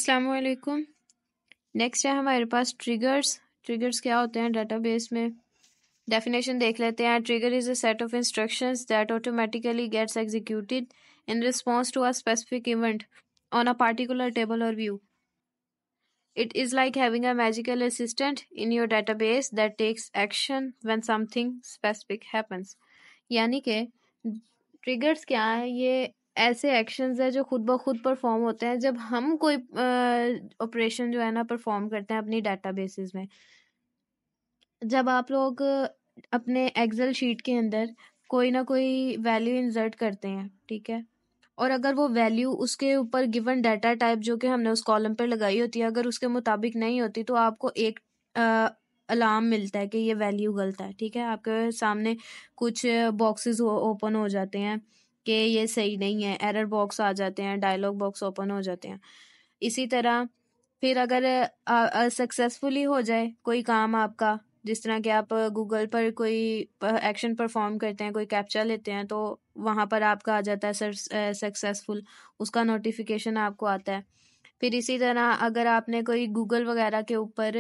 अस्सलाम वालेकुम। नेक्स्ट है हमारे पास ट्रिगर्स। ट्रिगर्स क्या होते हैं डेटाबेस में? डेफिनेशन देख लेते हैं। Trigger is a set of instructions that automatically gets executed in response to a specific event on a particular table और view. It is like having a magical assistant in your database that takes action when something specific happens. यानी कि triggers क्या है? ये ऐसे actions है जो खुद ब खुद परफॉर्म होते हैं जब हम कोई ऑपरेशन जो है ना परफॉर्म करते हैं अपनी डेटाबेसेस में। जब आप लोग अपने एक्सेल शीट के अंदर कोई ना कोई वैल्यू इंसर्ट करते हैं, ठीक है, और अगर वो वैल्यू उसके ऊपर गिवन डाटा टाइप जो कि हमने उस कॉलम पे लगाई होती है अगर उसके मुताबिक नहीं होती तो आपको एक अलार्म मिलता है कि ये वैल्यू गलत है। ठीक है, आपके सामने कुछ बॉक्सेस ओपन हो जाते हैं कि ये सही नहीं है, एरर बॉक्स आ जाते हैं, डायलॉग बॉक्स ओपन हो जाते हैं। इसी तरह फिर अगर सक्सेसफुली हो जाए कोई काम आपका, जिस तरह कि आप गूगल पर कोई एक्शन परफॉर्म करते हैं, कोई कैप्चा लेते हैं, तो वहाँ पर आपका आ जाता है सक्सेसफुल, उसका नोटिफिकेशन आपको आता है। फिर इसी तरह अगर आपने कोई गूगल वगैरह के ऊपर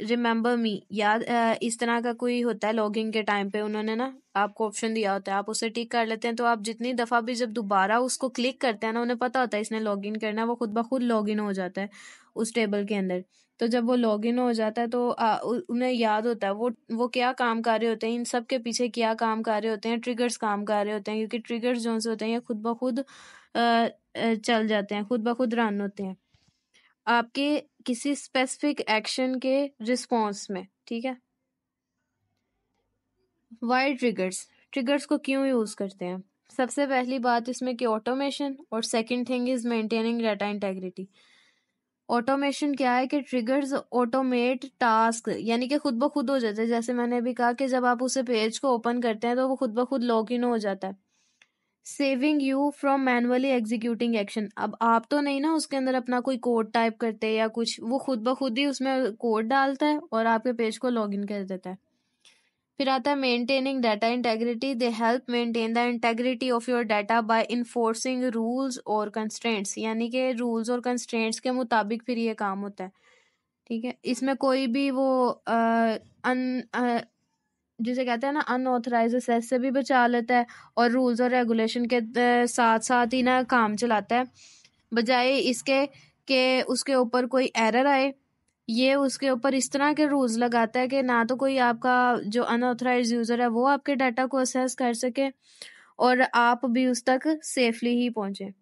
रिमेंबर मी याद इस तरह का कोई होता है, लॉगिन के टाइम पे उन्होंने ना आपको ऑप्शन दिया होता है, आप उसे टिक कर लेते हैं, तो आप जितनी दफ़ा भी जब दोबारा उसको क्लिक करते हैं ना, उन्हें पता होता है इसने लॉगिन करना है, वो खुद ब खुद लॉगिन हो जाता है उस टेबल के अंदर। तो जब वो लॉगिन हो जाता है तो उन्हें याद होता है वो क्या काम कर रहे होते हैं, इन सब के पीछे क्या काम कर रहे होते हैं, ट्रिगर्स काम कर रहे होते हैं, क्योंकि ट्रिगर्स जो से होते हैं ये खुद ब खुद चल जाते हैं, खुद ब खुद रन होते हैं आपके किसी स्पेसिफिक एक्शन के रिस्पॉन्स में। ठीक है, वाई ट्रिगर्स? ट्रिगर्स को क्यों यूज करते हैं? सबसे पहली बात इसमें कि ऑटोमेशन, और second thing is maintaining data integrity. Automation क्या है कि ट्रिगर्स ऑटोमेट टास्क, यानी कि खुद ब खुद हो जाते हैं। जैसे मैंने अभी कहा कि जब आप उसे पेज को ओपन करते हैं तो वो खुद ब खुद लॉग इन हो जाता है, saving you from manually executing action. अब आप तो नहीं ना उसके अंदर अपना कोई कोड टाइप करते या कुछ, वो खुद ब खुद ही उसमें कोड डालता है और आपके पेज को लॉग इन कर देता है। फिर आता है maintaining data integrity. They help maintain the integrity of your data by enforcing rules और कंस्ट्रेंट्स, यानी कि रूल्स और कंस्ट्रेंट्स के मुताबिक फिर ये काम होता है। ठीक है, इसमें कोई भी वो जिसे कहते हैं ना अनऑथराइज एक्सेस से भी बचा लेता है, और रूल्स और रेगुलेशन के साथ साथ ही ना काम चलाता है, बजाय इसके कि उसके ऊपर कोई एरर आए। ये उसके ऊपर इस तरह के रूल्स लगाता है कि ना तो कोई आपका जो अनऑथराइज यूजर है वो आपके डाटा को असेस कर सके और आप भी उस तक सेफली ही पहुंचे।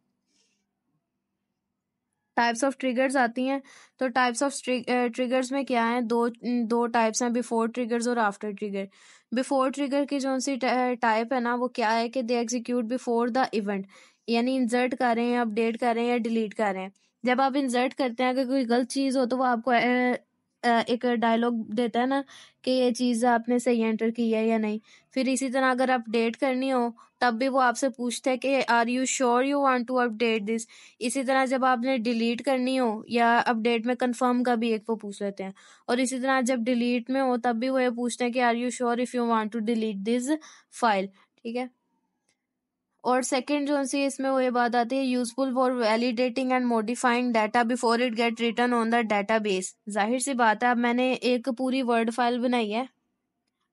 टाइप्स ऑफ ट्रिगर्स आती हैं, तो टाइप्स ऑफ ट्रिगर्स में क्या है, दो टाइप्स हैं, बिफोर ट्रिगर्स और आफ्टर ट्रिगर। बिफोर ट्रिगर की जो सी टाइप है ना वो क्या है कि they execute before the event, यानी इंसर्ट कर रहे हैं, अपडेट कर रहे हैं या डिलीट कर रहे हैं। जब आप इंसर्ट करते हैं, अगर कोई गलत चीज हो तो वो आपको एक डायलॉग देता है ना कि ये चीज आपने सही एंटर की है या नहीं। फिर इसी तरह अगर अपडेट करनी हो तब भी वो आपसे पूछता है कि are you sure you want to update this. इसी तरह जब आपने डिलीट करनी हो या अपडेट में कंफर्म का भी एक वो पूछ लेते हैं, और इसी तरह जब डिलीट में हो तब भी वो ये पूछते हैं कि are you sure if you want to delete this file. ठीक है, और सेकंड जो सी इसमें वो ये बात आती है, useful for validating and modifying data before it get return on the database. जाहिर सी बात है, अब मैंने एक पूरी वर्ड फाइल बनाई है,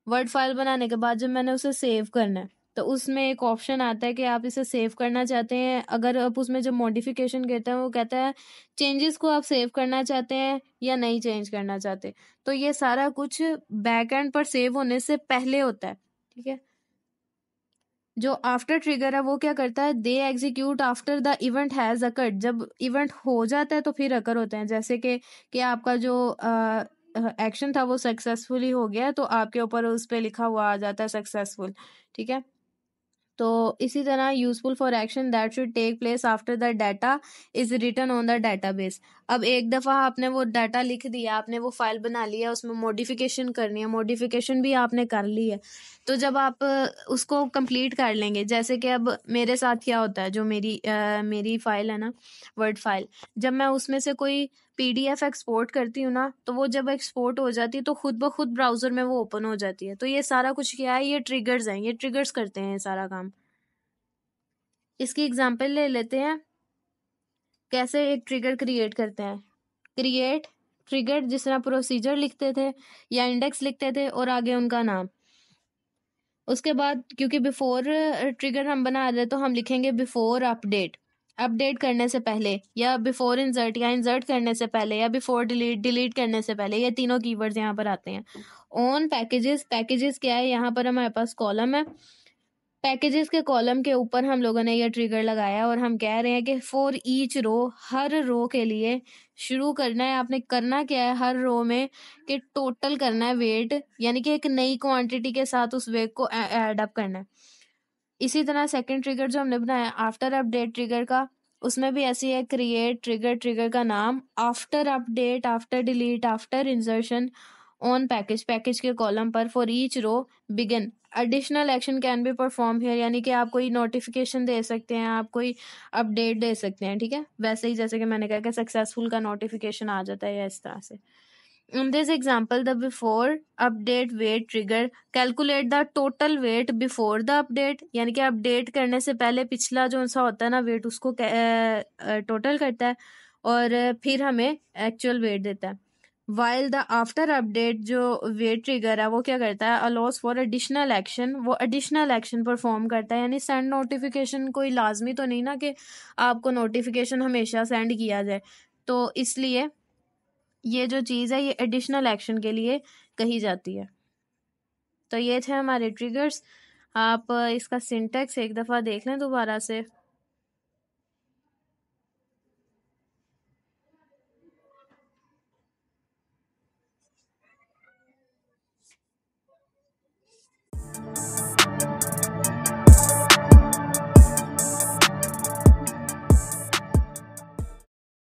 वर्ड फाइल बनाने के बाद जब मैंने उसे सेव करना है तो उसमें एक ऑप्शन आता है कि आप इसे सेव करना चाहते हैं। अगर आप उसमें जब मॉडिफिकेशन कहते हैं वो कहता है चेंजेस को आप सेव करना चाहते हैं या नहीं चेंज करना चाहते। तो ये सारा कुछ बैक एंड पर सेव होने से पहले होता है। ठीक है, जो आफ्टर ट्रिगर है वो क्या करता है, they execute after the event has occurred. जब इवेंट हो जाता है तो फिर अकर होते हैं, जैसे कि आपका जो एक्शन था वो सक्सेसफुली हो गया तो आपके ऊपर उस पे लिखा हुआ आ जाता है सक्सेसफुल। ठीक है, तो इसी तरह useful for action that should take place after the data is written on the database. अब एक दफा आपने वो डाटा लिख दिया, आपने वो फाइल बना लिया, उसमें मॉडिफिकेशन करनी है, मॉडिफिकेशन भी आपने कर ली है, तो जब आप उसको कंप्लीट कर लेंगे, जैसे कि अब मेरे साथ क्या होता है, जो मेरी फाइल है ना वर्ड फाइल, जब मैं उसमें से कोई पीडीएफ एक्सपोर्ट करती हूँ ना तो वो जब एक्सपोर्ट हो जाती है तो खुद ब खुद ब्राउजर में वो ओपन हो जाती है। तो ये सारा कुछ क्या है, ये ट्रिगर्स हैं, ये ट्रिगर्स करते हैं ये सारा काम। इसकी एग्जांपल ले लेते हैं। कैसे एक ट्रिगर क्रिएट करते हैं, क्रिएट ट्रिगर जिस तरह प्रोसीजर लिखते थे या इंडेक्स लिखते थे और आगे उनका नाम। उसके बाद क्योंकि बिफोर ट्रिगर हम बना रहे तो हम लिखेंगे बिफोर अपडेट, अपडेट करने से पहले, या बिफोर इंसर्ट या इंसर्ट करने से पहले, या बिफोर डिलीट डिलीट करने से पहले। ये तीनों कीवर्ड्स यहाँ पर आते हैं। ऑन पैकेजेस, पैकेजेस क्या है, यहाँ पर हमारे पास कॉलम है, पैकेजेस के कॉलम के ऊपर हम लोगों ने ये ट्रिगर लगाया और हम कह रहे हैं कि फॉर ईच रो, हर रो के लिए शुरू करना है आपने, करना क्या है हर रो में कि टोटल करना है वेट, यानी कि एक नई क्वांटिटी के साथ उस वेट को ऐड अप करना है। इसी तरह सेकंड ट्रिगर जो हमने बनाया आफ्टर अपडेट ट्रिगर का, उसमें भी ऐसी है, क्रिएट ट्रिगर, ट्रिगर का नाम, after update, after delete, after insertion, on package, package के कॉलम पर, for each row, begin, additional action can be perform here, यानी कि आप कोई नोटिफिकेशन दे सकते हैं, आप कोई अपडेट दे सकते हैं, ठीक है। वैसे ही जैसे कि मैंने कहा कि सक्सेसफुल का नोटिफिकेशन आ जाता है या इस तरह से। In this example, the before update weight trigger calculate the total weight before the update, यानी कि अपडेट करने से पहले पिछला जो सा होता है ना वेट उसको टोटल करता है और फिर हमें एक्चुअल वेट देता है। While the after update जो वेट ट्रिगर है वो क्या करता है, allows for additional action, वो additional action परफॉर्म करता है, यानी सेंड नोटिफिकेशन कोई लाजमी तो नहीं ना कि आपको नोटिफिकेशन हमेशा सेंड किया जाए, तो इसलिए ये जो चीज़ है ये एडिशनल एक्शन के लिए कही जाती है। तो ये थे हमारे ट्रिगर्स। आप इसका सिंटेक्स एक दफ़ा देख लें दोबारा से।